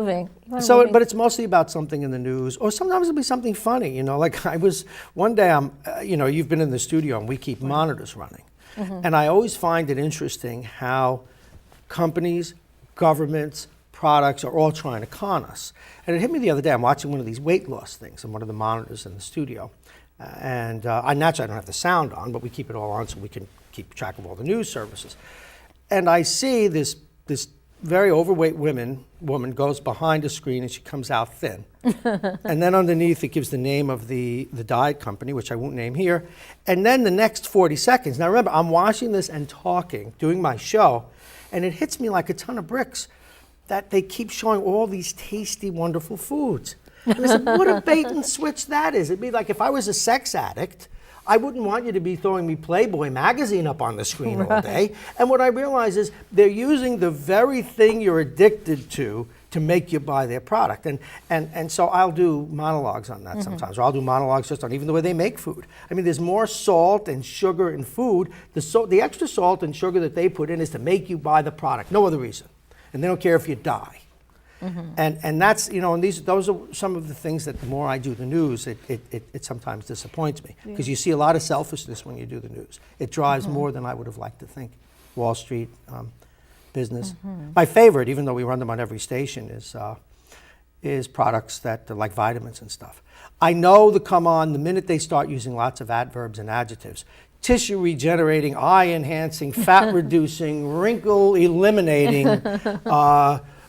moving. But it's mostly about something in the news, or sometimes it'll be something funny. Like one day you've been in the studio and we keep monitors running. And I always find it interesting how companies, governments, products are all trying to con us. And it hit me the other day. I'm watching one of these weight loss things on one of the monitors in the studio. And I naturally don't have the sound on, but we keep it all on so we can keep track of all the news services. And I see this very overweight woman goes behind a screen and she comes out thin. And then underneath it gives the name of the diet company, which I won't name here. And then the next 40 seconds. Now remember, I'm watching this and talking, doing my show, and it hits me like a ton of bricks that they keep showing all these tasty, wonderful foods. And I said, what a bait and switch that is. It'd be like if I was a sex addict, I wouldn't want you to be throwing me Playboy magazine up on the screen all day. And what I realize is they're using the very thing you're addicted to make you buy their product. And so I'll do monologues on that sometimes, or I'll do monologues just on even the way they make food. I mean, there's more salt and sugar in food. The extra salt and sugar that they put in is to make you buy the product, no other reason. And they don't care if you die. And that's, and those are some of the things that the more I do the news, it sometimes disappoints me. Because you see a lot of selfishness when you do the news. It drives more than I would have liked to think. Wall Street, business. My favorite, even though we run them on every station, is products that are like vitamins and stuff. I know come on the minute they start using lots of adverbs and adjectives. Tissue regenerating, eye enhancing, fat reducing, wrinkle eliminating,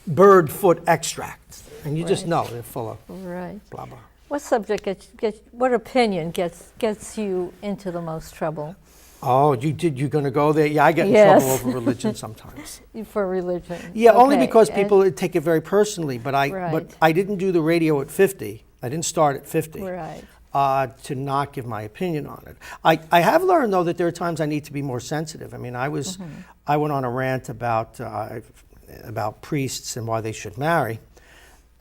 bird foot extract, and you just know they're full of blah blah. What subject what opinion gets you into the most trouble? Oh, you're going to go there? Yeah, I get in trouble over religion sometimes. For religion? Yeah, only because people take it very personally. But I didn't do the radio at 50. I didn't start at 50. To not give my opinion on it. I have learned though that there are times I need to be more sensitive. I mean, I went on a rant about priests and why they should marry.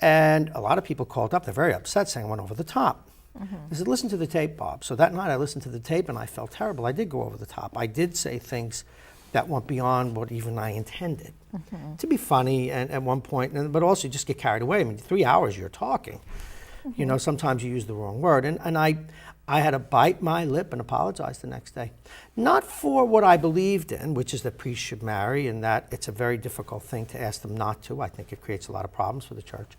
And a lot of people called up. They're very upset, saying I went over the top. I said, listen to the tape, Bob. So that night I listened to the tape and I felt terrible. I did go over the top. I did say things that went beyond what even I intended. To be funny and at one point, but also just get carried away. I mean, 3 hours you're talking. Sometimes you use the wrong word. And I had to bite my lip and apologize the next day. Not for what I believed in, which is that priests should marry and that it's a very difficult thing to ask them not to. I think it creates a lot of problems for the church.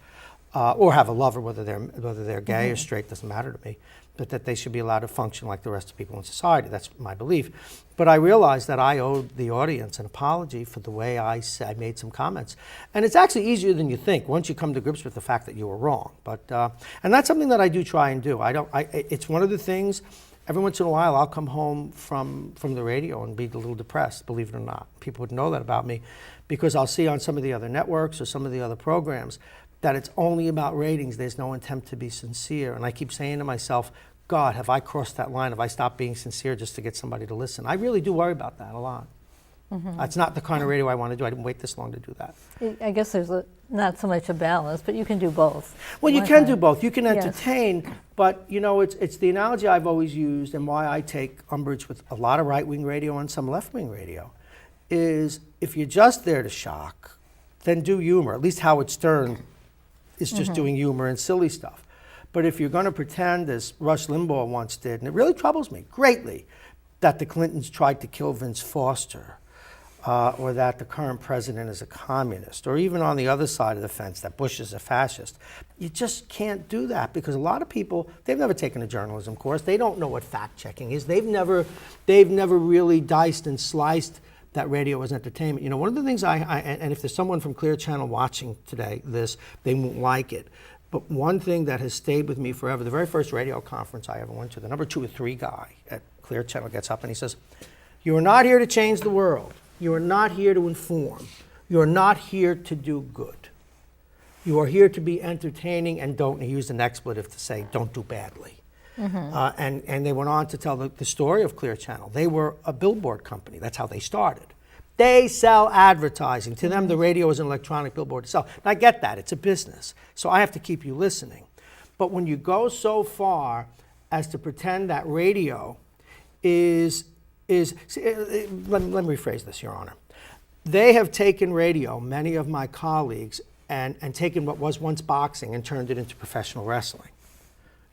Or have a lover, whether they're gay or straight, doesn't matter to me. But that they should be allowed to function like the rest of people in society. That's my belief. But I realized that I owed the audience an apology for the way I made some comments. And it's actually easier than you think once you come to grips with the fact that you were wrong. But and that's something that I do try and do. It's one of the things. Every once in a while, I'll come home from the radio and be a little depressed, believe it or not. People would know that about me because I'll see on some of the other networks or some of the other programs that it's only about ratings. There's no intent to be sincere. And I keep saying to myself, God, have I crossed that line? Have I stopped being sincere just to get somebody to listen? I really do worry about that a lot. That's not the kind of radio I want to do. I didn't wait this long to do that. I guess there's not so much a balance, but you can do both. Well, you can do both. You can entertain, but it's the analogy I've always used and why I take umbrage with a lot of right-wing radio and some left-wing radio is if you're just there to shock, then do humor. At least Howard Stern is just doing humor and silly stuff. But if you're going to pretend, as Rush Limbaugh once did, and it really troubles me greatly, that the Clintons tried to kill Vince Foster, or that the current president is a communist, or even on the other side of the fence, that Bush is a fascist, you just can't do that because a lot of people, they've never taken a journalism course. They don't know what fact-checking is. They've never really diced and sliced that radio as entertainment. One of the things and if there's someone from Clear Channel watching today, they won't like it. But one thing that has stayed with me forever, the very first radio conference I ever went to, the number 2 or 3 guy at Clear Channel gets up and he says, you are not here to change the world. You are not here to inform. You are not here to do good. You are here to be entertaining and don't use an expletive to say don't do badly. And they went on to tell the story of Clear Channel. They were a billboard company. That's how they started. They sell advertising. To them, the radio is an electronic billboard to sell. And I get that. It's a business. So I have to keep you listening. But when you go so far as to pretend that radio let me rephrase this, Your Honor. They have taken radio, many of my colleagues, and taken what was once boxing and turned it into professional wrestling.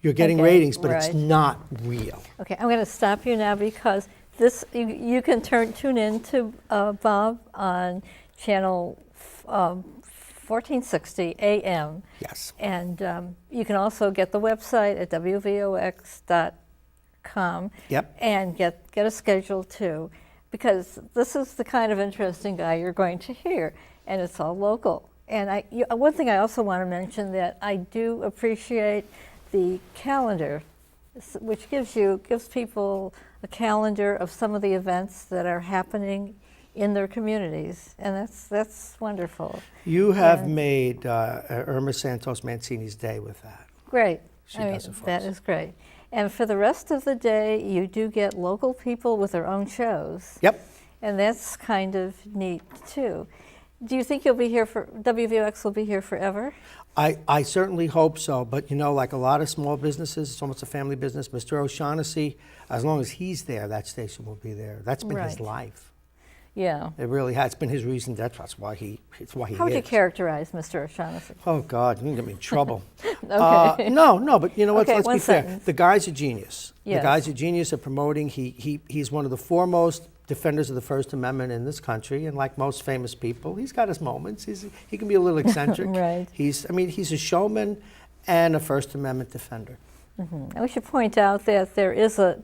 You're getting Okay, ratings, but it's right. not real. Okay, I'm going to stop you now because this you can tune in to Bob on channel 1460 AM. Yes. And you can also get the website at wvox.com. Yep. And get a schedule too, because this is the kind of interesting guy you're going to hear, and it's all local. And one thing I also want to mention that I do appreciate the calendar, which gives people a calendar of some of the events that are happening in their communities, and that's wonderful. You have made Irma Santos Mancini's day with that. Great. She does it for that us. is great. And for the rest of the day, you do get local people with their own shows. Yep. And that's kind of neat too. Do you think you'll be here for WVOX will be here forever? I certainly hope so, but you know, like a lot of small businesses, it's almost a family business. Mr. O'Shaughnessy, as long as he's there, that station will be there. That's been his Right. life. Yeah. It really has. It's been his reason. That's why it's why he How would you is. characterize Mr. O'Shaughnessy? Oh God, you're gonna get me in trouble. Okay. No, but you know what? Okay, Let's one be fair. sentence. The guy's a genius. Yes. The guy's a genius at promoting. He's one of the foremost defenders of the First Amendment in this country, and like most famous people, he's got his moments. He can be a little eccentric. Right. He's a showman and a First Amendment defender. And we should point out that there is a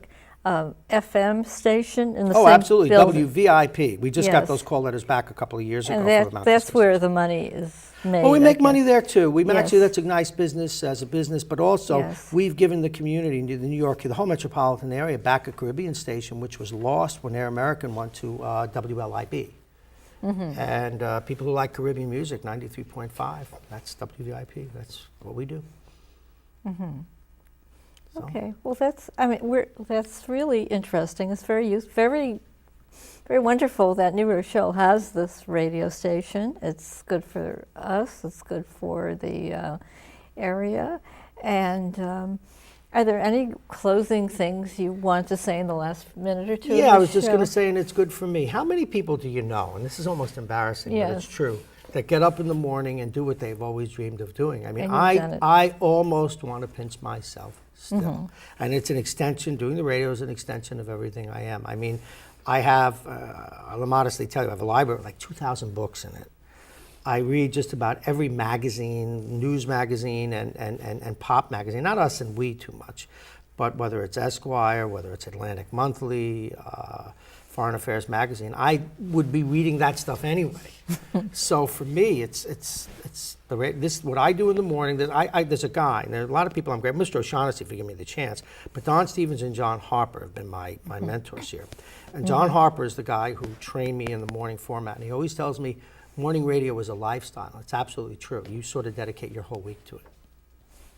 FM station in the Oh, same absolutely. building. WVIP. We just got Yes. those call letters back a couple of years ago. And for the amount that's of where the money is made. Well, we I make guess. money there too. Yes. Actually, that's a nice business as a business, but also Yes. we've given the community, the New York, the whole metropolitan area, back a Caribbean station, which was lost when Air American went to WLIB. And people who like Caribbean music, 93.5, that's WVIP. That's what we do. So. Okay, well that's really interesting. It's very very wonderful that New Rochelle has this radio station. It's good for us. It's good for the area. And are there any closing things you want to say in the last minute or two? Yeah, of I the was just going to show? say, and it's good for me. How many people do you know, and this is almost embarrassing, but Yes. it's true, that get up in the morning and do what they've always dreamed of doing? I mean, And you've done it. I almost want to pinch myself still. And it's an extension, doing the radio is an extension of everything I am. I mean, I have, I'll modestly tell you, I have a library with like 2,000 books in it. I read just about every magazine, news magazine and pop magazine, not Us and We too much, but whether it's Esquire, whether it's Atlantic Monthly, Foreign Affairs Magazine, I would be reading that stuff anyway. So for me, it's this what I do in the morning. There's a guy, and there are a lot of people I'm great. Mr. O'Shaughnessy, if you give me the chance, but Don Stevens and John Harper have been my mentors here. And John Harper is the guy who trained me in the morning format, and he always tells me morning radio is a lifestyle. It's absolutely true. You sort of dedicate your whole week to it,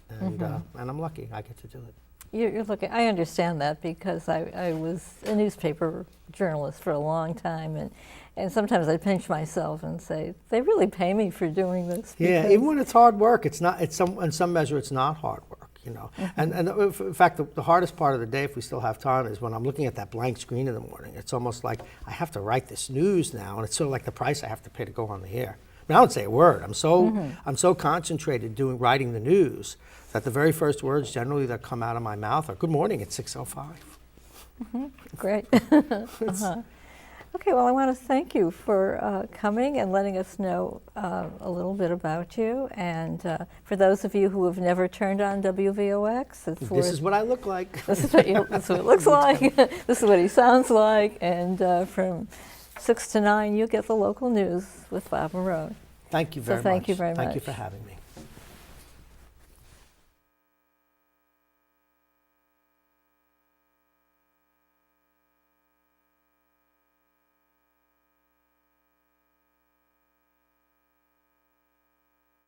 and I'm lucky I get to do it. You're looking. I understand that because I was a newspaper journalist for a long time, and sometimes I pinch myself and say, they really pay me for doing this. Yeah, because- even when it's hard work, it's not. It's in some measure, it's not hard work. You know, and in fact, the hardest part of the day, if we still have time, is when I'm looking at that blank screen in the morning. It's almost like I have to write this news now, and it's sort of like the price I have to pay to go on the air. I mean, I don't say a word. I'm so concentrated writing the news that the very first words generally that come out of my mouth are "Good morning" at 6:05. Great. Okay, well, I want to thank you for coming and letting us know a little bit about you. And for those of you who have never turned on WVOX, This is what I look like. this is what it looks like. This is what he sounds like. And from 6 to 9, you get the local news with Bob Marrone. Thank you very much. thank you very Thank you much. for having me.